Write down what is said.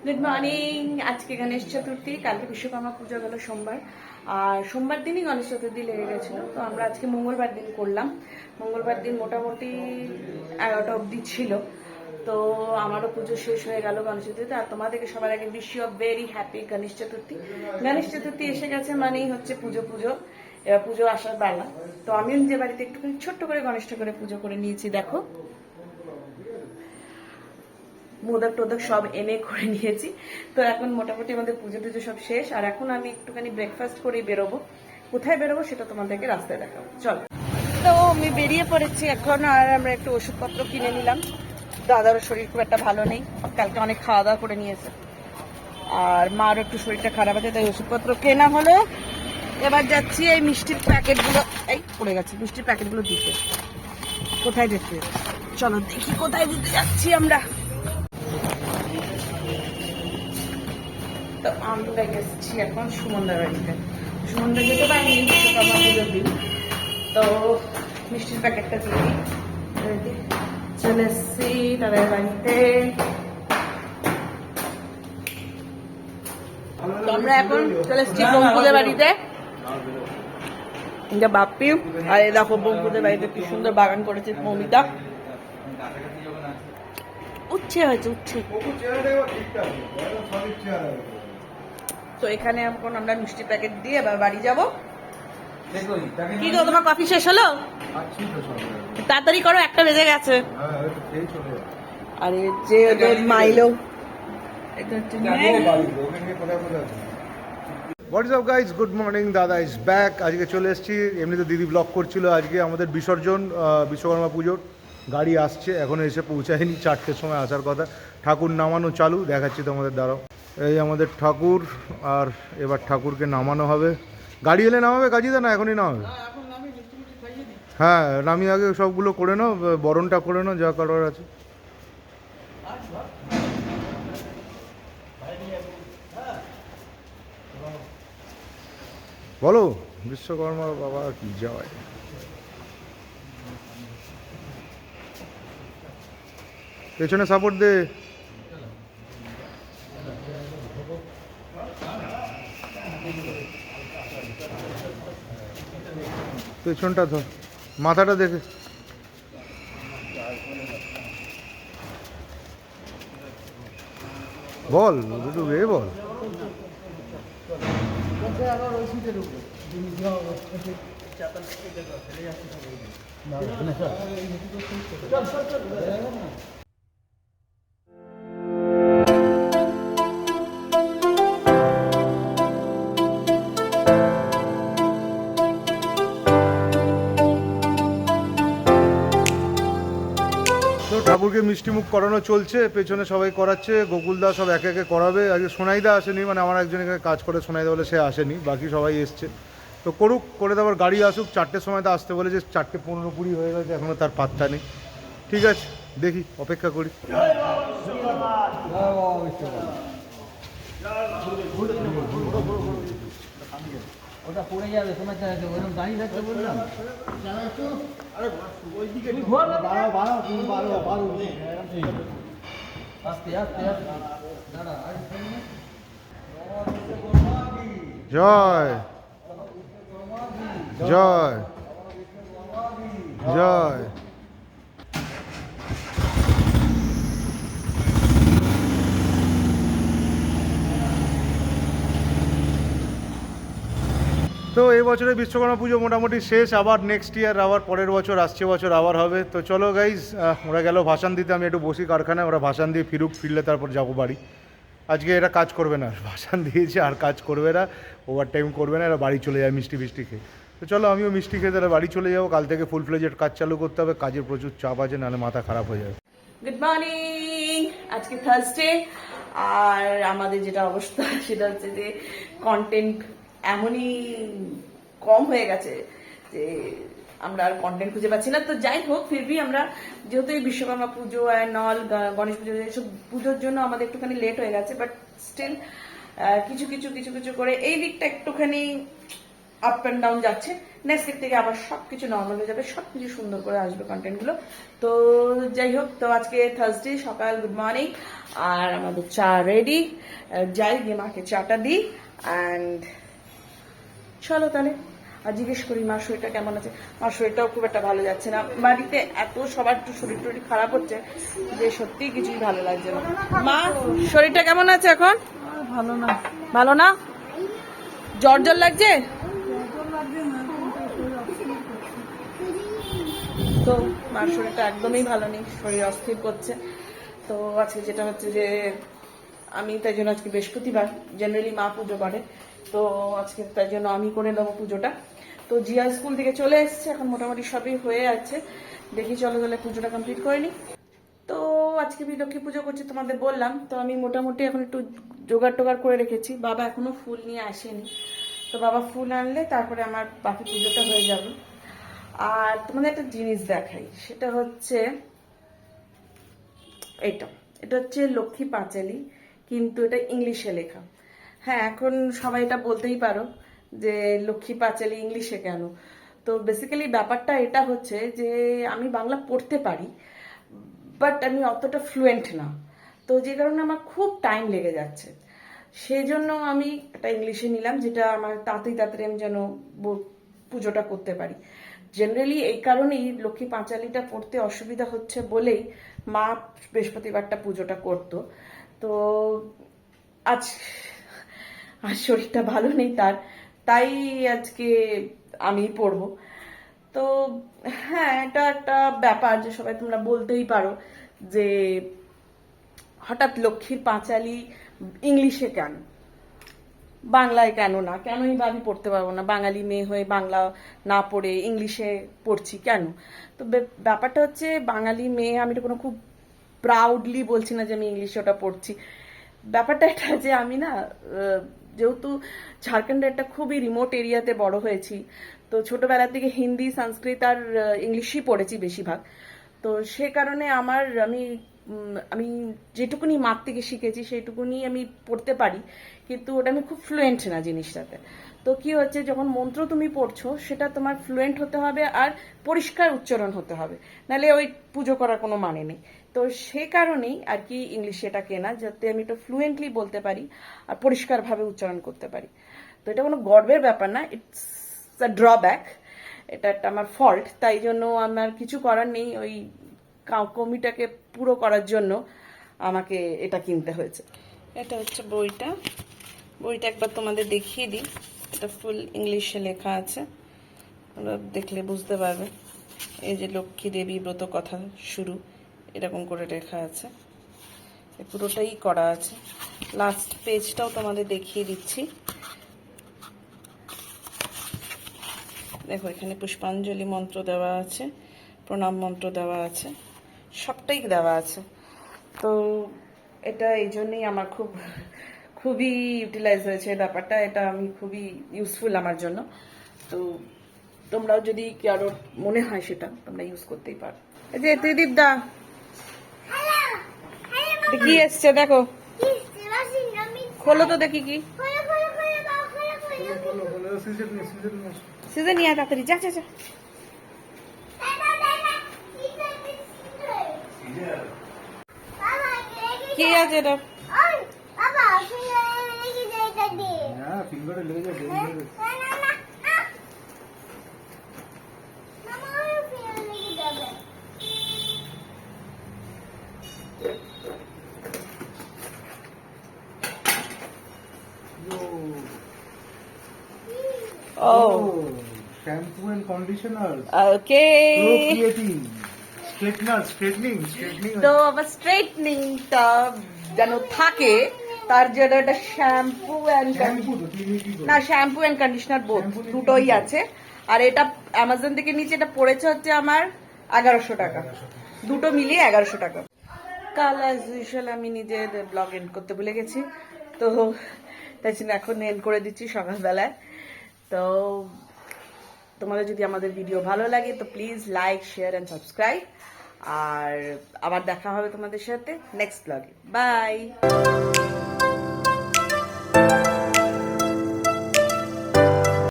Good morning. আজকে গণেশ চতুর্থী, কালকে বিশ্বকর্মা পুজো গেল সোমবার, আর সোমবার দিনই গণেশ চতুর্থী লেগে গেছিলো। তো আমরা আজকে মঙ্গলবার দিন করলাম। মঙ্গলবার দিন মোটামুটি 11টা অবধি ছিল। তো আমারও পুজো শেষ হয়ে গেল গণেশ চতুর্থী। আর তোমাদেরকে সবার আগে wish you a very happy Ganesh Chaturthi. Ganesh Chaturthi এসে গেছে মানেই হচ্ছে পুজো পুজো, এবার পুজো আসার বেলা। তো আমিও নিজের বাড়িতে একটুখানি ছোট্ট করে গণেশ ঠাকুরের পুজো করে নিয়েছি। দেখো, মোদক টোদক সব এনে করে নিয়েছি। তো এখন মোটামুটি আমাদের পুজো টুজো সব শেষ, আর এখন আমি একটুখানি ব্রেকফাস্ট করেই বেরোবো। কোথায় বেরোবো সেটা তোমাদেরকে রাস্তায় দেখাবো, চলো। তো আমি বেরিয়ে পড়েছি এখন, আর আমরা একটু ওষুধপত্র কিনে নিলাম। দাদারও শরীর খুব একটা ভালো নেই, কালকে অনেক খাওয়া দাওয়া করে নিয়েছে, আর মারও একটু শরীরটা খারাপ আছে, তাই ওষুধপত্র কেনা হলো। এবার যাচ্ছি এই মিষ্টির প্যাকেটগুলো, এই পড়ে গেছে, মিষ্টির প্যাকেটগুলো দিতে। কোথায় যেতে, চলো দেখি কোথায় দিতে যাচ্ছি আমরা। তো আমরা গেছি এখন সুমনদার বাড়িতে। সুমনদা যেতে পারিনি বিশ্বকর্মা পুজোর দিন, তো মিষ্টির প্যাকেটটা দিয়ে চলে এসছি তাদের বাড়িতে। তো আমরা এখন চলে এসছি বোমপুদের বাড়িতে, বাপ্পি। আর এই দেখো বোমপুদের বাড়িতে কি সুন্দর বাগান করেছে মমিতা। উচ্ছে হয়েছে, উচ্ছে। তো এখানে এখন আমরা মিষ্টি প্যাকেট দিয়ে এবার বাড়ি যাবো। কি গো, তোমার কফি শেষ হলো? তাড়াতাড়ি করো, 1টা বেজে গেছে। আরে যে ওদের মাইলো, what's up guys, good morning, dada is back. আজকে চলে এসেছি, এমনিতে দিদি ব্লগ করছিল। আজকে আমাদের বিসর্জন, বিশ্বকর্মা পুজোর গাড়ি আসছে, এখনও এসে পৌঁছায়নি। 4টের সময় আসার কথা। ঠাকুর নামানো চালু, দেখাচ্ছি তোমাদের, দাঁড়াও। এই আমাদের ঠাকুর, আর এবার ঠাকুরকে নামানো হবে। গাড়ি এলে নামাবে কাজীদা, না এখনই নামাবে? হ্যাঁ, নামিয়ে আগে সবগুলো করে নাও, বরণটা করে নাও, যা করার আছে। বলো, বিশ্বকর্মা বাবা কি জয়। পেছনে সাপোর্ট দে। পেছনটা ধর, মাথাটা দেখে। বল দুটো এ বল। ঠাকুরকে মিষ্টি মুখ করানো চলছে, পেছনে সবাই করাচ্ছে। গোকুলদা সব একে একে করাবে। আজকে সোনাইদা আসেনি, মানে আমার একজন এখানে কাজ করে, সোনাইদা বলে, সে আসেনি, বাকি সবাই এসছে। তো করুক, করে দেওয়ার গাড়ি আসুক। 4টের সময় তো আসতে বলে, যে 4:15 হয়ে গেছে, এখনও তার পাত্তা নেই। ঠিক আছে, দেখি, অপেক্ষা করি। ওটা পড়ে যাবে, তোমার ওরকম দাঁড়িয়ে থাকতে বললাম। আস্তে আস্তে দাঁড়া। জয় জয় জয়। তো এই বছরে বিশ্বকর্মা পুজো মোটামুটি শেষ। আবার নেক্সট ইয়ার, আবার পরের বছর, আসছে বছর আবার হবে। তো চলো গাইজ, ওরা গেল ভাসান দিতে, আমি একটু বসি কারখানায়। ওরা ভাসান দিয়ে ফিরলে তারপর যাবো বাড়ি। আজকে এরা কাজ করবে না, ভাসান দিয়েছে আর কাজ করবে না, ওভার টাইম করবে না, এরা বাড়ি চলে যায় মিষ্টি ফিষ্টি খেয়ে। তো চলো আমিও মিষ্টি খেয়ে তাহলে বাড়ি চলে যাবো। কাল থেকে ফুল ফ্লেজের কাজ চালু করতে হবে, কাজের প্রচুর চাপ আছে, নাহলে মাথা খারাপ হয়ে যাবে। Good morning. আজকে থার্সডে, আর আমাদের যেটা অবস্থা সেটা হচ্ছে যে কন্টেন্ট এমনই কম হয়ে গেছে যে আমরা আর কন্টেন্ট খুঁজে পাচ্ছি না। তো যাই হোক, ফিরবি আমরা যেহেতু এই বিশ্বকর্মা পুজো অ্যান্ড অল, গণেশ পুজো, এইসব পুজোর জন্য আমাদের একটুখানি লেট হয়ে গেছে, বাট স্টিল কিছু কিছু কিছু কিছু করে এই দিকটা একটুখানি আপ অ্যান্ড ডাউন যাচ্ছে, নেক্সট উইক থেকে আবার সবকিছু নর্মাল হয়ে যাবে, সবকিছু সুন্দর করে আসবে কন্টেন্টগুলো। তো যাই হোক, তো আজকে থার্সডে সকাল, গুড মর্নিং, আর আমাদের চা রেডি। যাই গিয়ে মাকে চাটা দিই অ্যান্ড চলো তাহলে আর জিজ্ঞেস করি মার শরীরটা কেমন আছে। মার শরীরটাও খুব একটা ভালো যাচ্ছে না, বাড়িতে এত সবার একটু শরীর টরীর খারাপ হচ্ছে যে সত্যি কিছুই ভালো লাগছে না। মা শরীরটা কেমন আছে এখন? ভালো না। ভালো না? জ্বর জ্বর লাগছে তো? মার শরীরটা একদমই ভালো নেই, শরীর অস্থির করছে। তো আজকে যেটা হচ্ছে যে আমি তাই জন্য আজকে বৃহস্পতিবার, জেনারেলি মা পুজো করে, তো আজকে তাই জন্য আমি করে নেবো পুজোটা। তো জিয়া স্কুল থেকে চলে এসছে, এখন মোটামুটি সবই হয়ে আছে, দেখি চলো তাহলে পুজোটা কমপ্লিট করে নিই। তো আজকে আমি লক্ষ্মী পুজো করছি তোমাদের বললাম, তো আমি মোটামুটি এখন একটু জোগাড় টোগাড় করে রেখেছি। বাবা এখনো ফুল নিয়ে আসেনি, তো বাবা ফুল আনলে তারপরে আমার বাকি পুজোটা হয়ে যাবে। আর তোমাদের একটা জিনিস দেখাই, সেটা হচ্ছে এটা এটা হচ্ছে লক্ষ্মী পাঁচালী, কিন্তু এটা ইংলিশে লেখা। হ্যাঁ, এখন সবাই এটা বলতেই পারো যে লক্ষ্মী পাঁচালী ইংলিশে কেন। তো বেসিক্যালি ব্যাপারটা এটা হচ্ছে যে আমি বাংলা পড়তে পারি, বাট আমি অতটা ফ্লুয়েন্ট না, তো যে কারণে আমার খুব টাইম লেগে যাচ্ছে। সেই জন্য আমি এটা ইংলিশে নিলাম, যেটা আমার তাড়াতাড়ি আমি যেন পুজোটা করতে পারি। জেনারেলি এই কারণেই লক্ষ্মী পাঁচালীটা পড়তে অসুবিধা হচ্ছে বলেই মা বৃহস্পতিবারটা পুজোটা করতো। তো আজ আজ শরীরটা ভালো নেই তাই আজকে আমি পড়বো। তো হ্যাঁ, এটা একটা ব্যাপার যে সবাই তোমরা বলতেই পারো যে হঠাৎ লক্ষ্মীর পাঁচালী ইংলিশে কেন, বাংলায় কেন না, কেনই বা আমি পড়তে পারবো না? বাঙালি মেয়ে হয়ে বাংলা না পড়ে ইংলিশে পড়ছি কেন? তো ব্যাপারটা হচ্ছে বাঙালি মেয়ে, আমি তো কোনো খুব প্রাউডলি বলছি না যে আমি ইংলিশে ওটা পড়ছি। ব্যাপারটা এটা যে আমি না, যেহেতু ঝাড়খণ্ডের একটা খুবই রিমোট এরিয়াতে বড় হয়েছি, তো ছোটবেলা থেকে হিন্দি, সংস্কৃত আর ইংলিশই পড়েছি বেশিরভাগ। তো সে কারণে আমি যেটুকুনি মার থেকে শিখেছি সেইটুকুনি আমি পড়তে পারি, কিন্তু ওটা আমি খুব ফ্লুয়েন্ট না জিনিসটাতে। তো কি হচ্ছে, যখন মন্ত্র তুমি পড়ছো সেটা তোমার ফ্লুয়েন্ট হতে হবে আর পরিষ্কার উচ্চারণ হতে হবে, নাহলে ওই পুজো করার কোনো মানে নেই। তো সে কারণেই আর কি ইংলিশে এটা কেনা, যাতে আমি এটা ফ্লুয়েন্টলি বলতে পারি আর পরিষ্কারভাবে উচ্চারণ করতে পারি। তো এটা কোনো গর্বের ব্যাপার না, ইটস আ ড্রব্যাক, এটা একটা আমার ফল্ট। তাই জন্য আমার কিছু করার নেই, ওই কমিটাকে পুরো করার জন্য আমাকে এটা কিনতে হয়েছে। এটা হচ্ছে বইটা একবার তোমাদের দেখিয়ে দিই। এটা ফুল ইংলিশে লেখা আছে, তোমরা দেখলে বুঝতে পারবে। এই যে লক্ষ্মী দেবী ব্রত কথা শুরু, এরকম করে লেখা আছে, পুরোটাই করা আছে। লাস্ট পেজটাও তোমাদের দেখিয়ে দিচ্ছি, দেখো এখানে পুষ্পাঞ্জলি মন্ত্র দেওয়া আছে, প্রণাম মন্ত্র দেওয়া আছে, সবটাই দেওয়া আছে। তো এটা এই জন্যই আমার খুবই ইউটিলাইজ হয়েছে ব্যাপারটা, এটা আমি খুবই ইউজফুল আমার জন্য। তো তোমরাও যদি কারো মনে হয় সেটা তোমরা ইউজ করতেই পারো। এই যে ত্রিদীপ দা কি এসছে দেখো, খোলো তো দেখি কি সিজন নিয়ে তাড়াতাড়ি যা যা যা। কি আছে এটা? Oh, shampoo and conditioner. Okay. Creating. Straightening. তো আবার স্ট্রেটনিংটা যেন থাকে তার জন্য একটা shampoo and shampoo and conditioner both দুটোই আছে। আর এটা অ্যামাজন থেকে নিচে এটা পড়েছে হচ্ছে আমার 1100 টাকা, দুটো মিলিয়ে 1100 টাকা। কাল অ্যাজ ইউজুয়াল আমি নিজে ব্লগ এন্ড করতে ভুলে গেছি, তো তাই জন্য এখন এন্ড করে দিচ্ছি সকালবেলায়। তো তোমাদের যদি আমাদের ভিডিও ভালো লাগে তো please like, share and subscribe. আর আবার দেখা হবে তোমাদের সাথে নেক্সট ব্লগে। বাই।